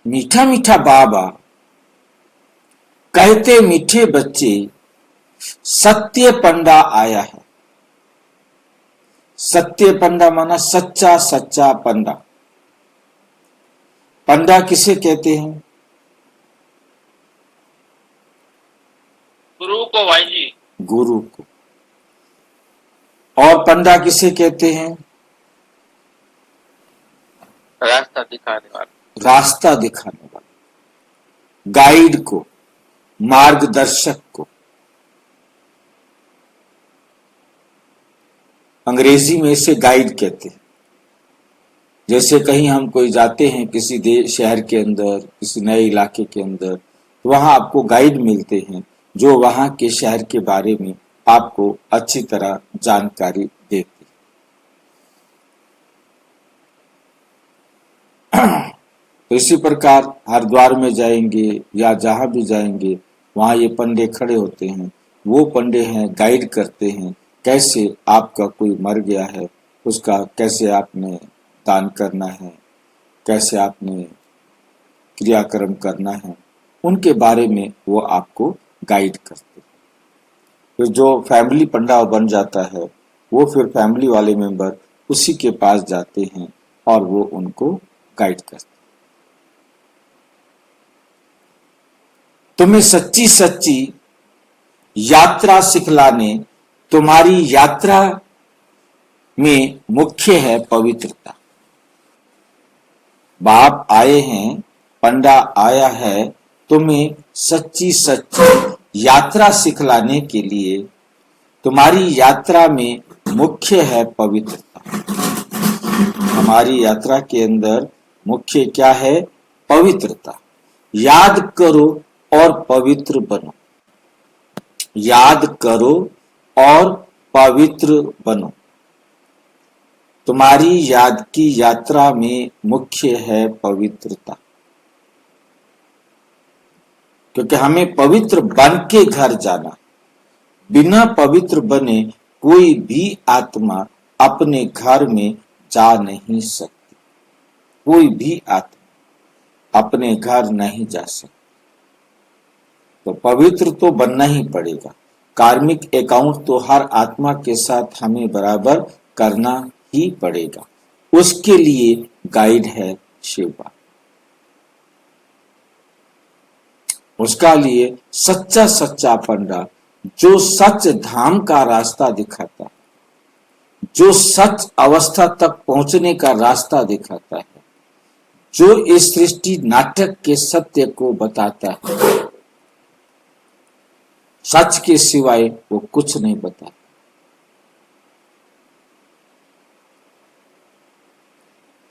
मीठा मीठा बाबा कहते मीठे बच्चे, सत्य पंडा आया है। सत्य पंडा माना सच्चा सच्चा पंडा। पंडा किसे कहते हैं? गुरु को भाई जी। गुरु को। और पंडा किसे कहते हैं? रास्ता दिखाने वाला। रास्ता दिखाने वाला, गाइड को, मार्गदर्शक को। अंग्रेजी में इसे गाइड कहते हैं। जैसे कहीं हम कोई जाते हैं किसी शहर के अंदर, किसी नए इलाके के अंदर, तो वहां आपको गाइड मिलते हैं जो वहां के शहर के बारे में आपको अच्छी तरह जानकारी देते हैं। तो इसी प्रकार हरिद्वार में जाएंगे या जहां भी जाएंगे वहां ये पंडे खड़े होते हैं। वो पंडे हैं, गाइड करते हैं कैसे आपका कोई मर गया है उसका कैसे आपने दान करना है, कैसे आपने क्रियाक्रम करना है, उनके बारे में वो आपको गाइड करते हैं। फिर जो फैमिली पंडा बन जाता है वो फिर फैमिली वाले मेंबर उसी के पास जाते हैं और वो उनको गाइड करते हैं। तुम्हें सच्ची सच्ची यात्रा सिखलाने, तुम्हारी यात्रा में मुख्य है पवित्रता। बाप आए हैं, पंडा आया है तुम्हें सच्ची सच्ची यात्रा सिखलाने के लिए। तुम्हारी यात्रा में मुख्य है पवित्रता। हमारी यात्रा के अंदर मुख्य क्या है? पवित्रता। याद करो और पवित्र बनो। याद करो और पवित्र बनो। तुम्हारी याद की यात्रा में मुख्य है पवित्रता, क्योंकि हमें पवित्र बन के घर जाना। बिना पवित्र बने कोई भी आत्मा अपने घर में जा नहीं सकती। कोई भी आत्मा अपने घर नहीं जा सकती। तो पवित्र तो बनना ही पड़ेगा। कार्मिक अकाउंट तो हर आत्मा के साथ हमें बराबर करना ही पड़ेगा। उसके लिए गाइड है शिवा। उसका लिए सच्चा सच्चा पंडा जो सच धाम का रास्ता दिखाता है, जो सच अवस्था तक पहुंचने का रास्ता दिखाता है, जो इस सृष्टि नाटक के सत्य को बताता है। सच के सिवाय वो कुछ नहीं बताता।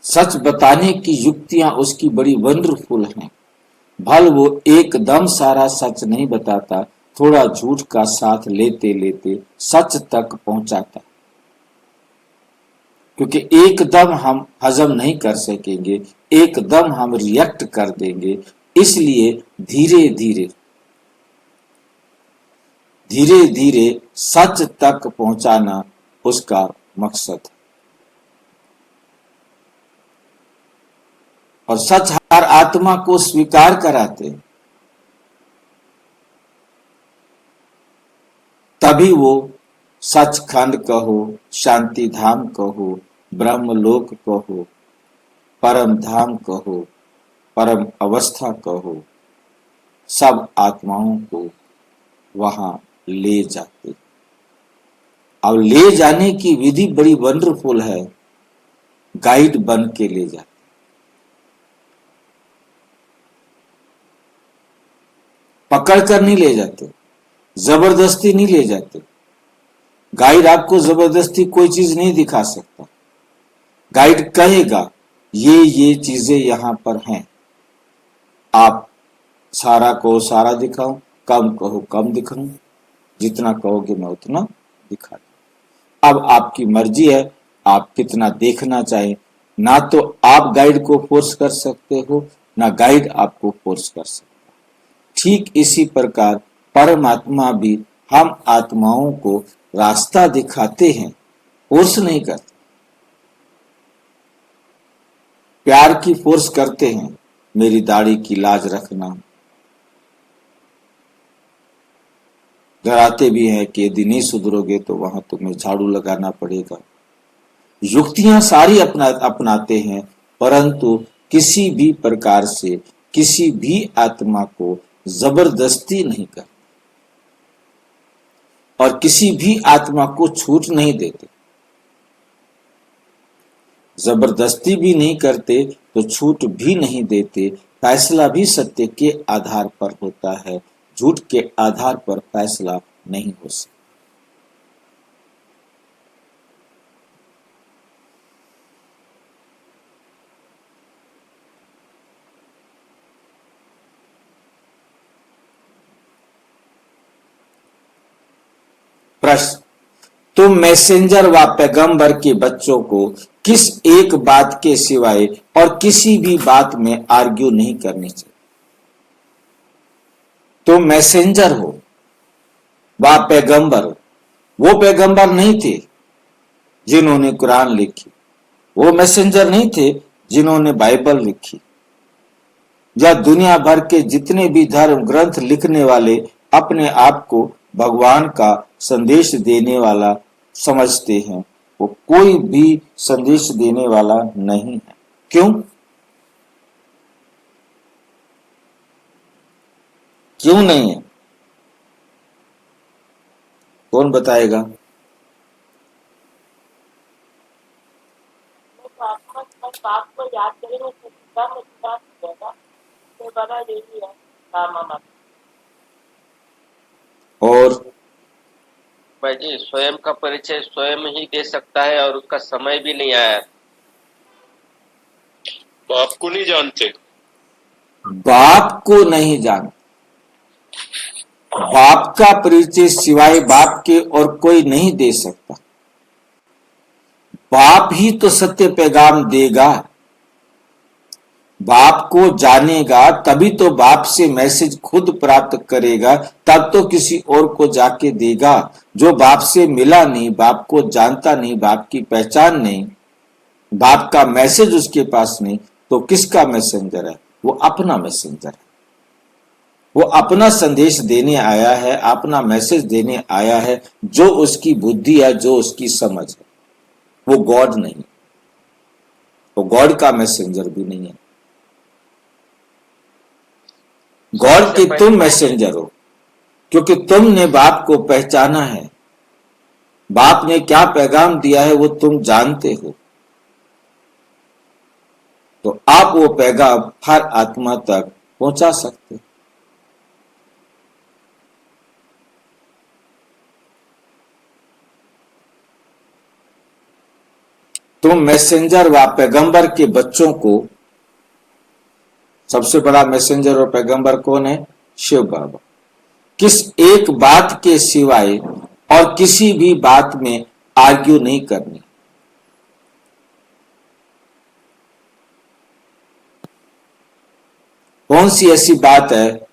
सच बताने की युक्तियां उसकी बड़ी वंडरफुल हैं। भल वो एकदम सारा सच नहीं बताता, थोड़ा झूठ का साथ लेते लेते सच तक पहुंचाता। क्योंकि एकदम हम हजम नहीं कर सकेंगे, एकदम हम रिएक्ट कर देंगे, इसलिए धीरे धीरे धीरे धीरे सच तक पहुंचाना उसका मकसद है। और सच हर आत्मा को स्वीकार कराते, तभी वो सचखंड कहो, शांति धाम कहो, ब्रह्मलोक कहो, परम धाम कहो, परम अवस्था कहो, सब आत्माओं को वहां ले जाते। अब ले जाने की विधि बड़ी वंडरफुल है। गाइड बन के ले जाते। पकड़ कर नहीं ले जाते, जबरदस्ती नहीं ले जाते। गाइड आपको जबरदस्ती कोई चीज नहीं दिखा सकता। गाइड कहेगा ये चीजें यहां पर हैं, आप सारा को सारा दिखाओ, कम कहो कम दिखाऊं, जितना कहोगे मैं उतना दिखा दूं। अब आपकी मर्जी है आप कितना देखना चाहें। ना तो आप गाइड को फोर्स कर सकते हो, ना गाइड आपको फोर्स कर सकता। ठीक इसी प्रकार परमात्मा भी हम आत्माओं को रास्ता दिखाते हैं, फोर्स नहीं करते। प्यार की फोर्स करते हैं, मेरी दाढ़ी की लाज रखना। डराते भी हैं कि यदि नहीं सुधरोगे तो वहां तुम्हें झाड़ू लगाना पड़ेगा। युक्तियां सारी अपनाते हैं, परंतु किसी भी प्रकार से किसी भी आत्मा को जबरदस्ती नहीं करते और किसी भी आत्मा को छूट नहीं देते। जबरदस्ती भी नहीं करते तो छूट भी नहीं देते। फैसला भी सत्य के आधार पर होता है, झूठ के आधार पर फैसला नहीं हो सकता। प्रश्न, तुम मैसेंजर व पैगंबर के बच्चों को किस एक बात के सिवाय और किसी भी बात में आर्ग्यू नहीं करनी चाहिए? तुम मैसेंजर हो व पैगंबर हो। वो पैगंबर नहीं थे जिन्होंने कुरान लिखी, वो मैसेंजर नहीं थे जिन्होंने बाइबल लिखी, या दुनिया भर के जितने भी धर्म ग्रंथ लिखने वाले अपने आप को भगवान का संदेश देने वाला समझते हैं, वो कोई भी संदेश देने वाला नहीं है। क्यों? क्यों नहीं है? कौन बताएगा? बाप को याद करेंगे तो बड़ा यही है काम। और भाई जी, स्वयं का परिचय स्वयं ही दे सकता है और उसका समय भी नहीं आया। बाप को नहीं जानते, बाप को नहीं जानते। बाप का परिचय सिवाय बाप के और कोई नहीं दे सकता। बाप ही तो सत्य पैगाम देगा। बाप को जानेगा तभी तो बाप से मैसेज खुद प्राप्त करेगा, तब तो किसी और को जाके देगा। जो बाप से मिला नहीं, बाप को जानता नहीं, बाप की पहचान नहीं, बाप का मैसेज उसके पास नहीं, तो किसका मैसेंजर है? वो अपना मैसेंजर है। वो अपना संदेश देने आया है, अपना मैसेज देने आया है, जो उसकी बुद्धि है, जो उसकी समझ है। वो गॉड नहीं, वो गॉड का मैसेंजर भी नहीं है। गॉड के तुम मैसेंजर हो, क्योंकि तुमने बाप को पहचाना है। बाप ने क्या पैगाम दिया है वो तुम जानते हो, तो आप वो पैगाम हर आत्मा तक पहुंचा सकते हो। तुम मैसेंजर व पैगंबर के बच्चों को, सबसे बड़ा मैसेंजर और पैगंबर कौन है? शिव बाबा। किस एक बात के सिवाय और किसी भी बात में आर्ग्यू नहीं करनी। कौन सी ऐसी बात है,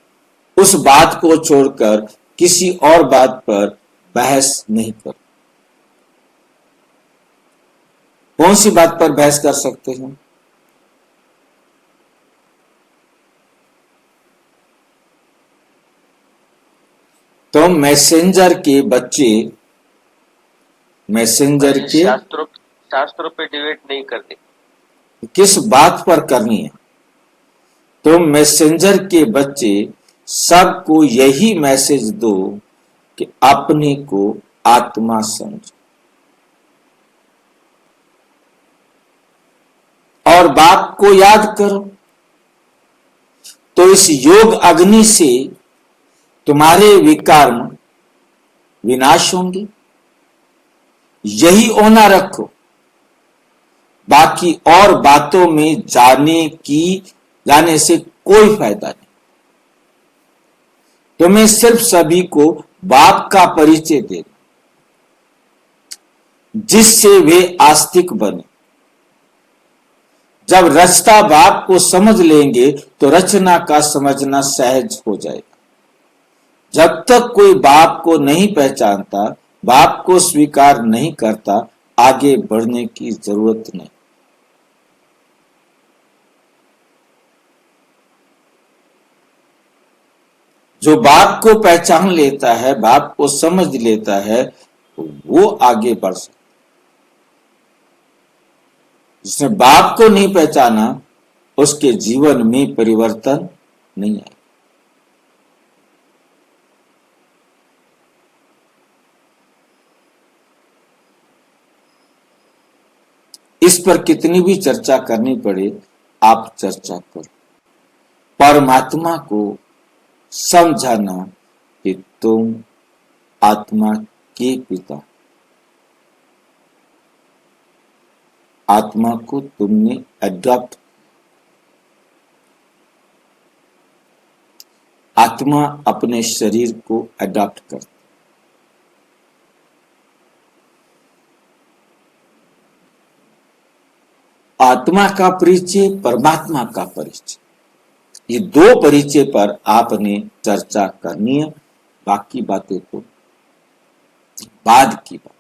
उस बात को छोड़कर किसी और बात पर बहस नहीं कर। कौन सी बात पर बहस कर सकते हैं? तो मैसेंजर के बच्चे, मैसेंजर के शास्त्रों पे डिबेट नहीं करते। किस बात पर करनी है? तो मैसेंजर के बच्चे सबको यही मैसेज दो कि अपने को आत्मा समझो और बाप को याद करो, तो इस योग अग्नि से तुम्हारे विकर्म विनाश होंगे। यही होना रखो, बाकी और बातों में जाने से कोई फायदा नहीं। तुम्हें सिर्फ सभी को बाप का परिचय देना, जिससे वे आस्तिक बने। जब रचता बाप को समझ लेंगे तो रचना का समझना सहज हो जाएगा। जब तक कोई बाप को नहीं पहचानता, बाप को स्वीकार नहीं करता, आगे बढ़ने की जरूरत नहीं। जो बाप को पहचान लेता है, बाप को समझ लेता है, वो आगे बढ़ सकता। जिसने बाप को नहीं पहचाना, उसके जीवन में परिवर्तन नहीं आया। इस पर कितनी भी चर्चा करनी पड़े, आप चर्चा करो। परमात्मा को समझाना कि तुम आत्मा के पिता, आत्मा को तुमने अडॉप्ट, आत्मा अपने शरीर को अडॉप्ट करती। आत्मा का परिचय, परमात्मा का परिचय, ये दो परिचय पर आपने चर्चा करनी है। बाकी बातें तो बाद की बात।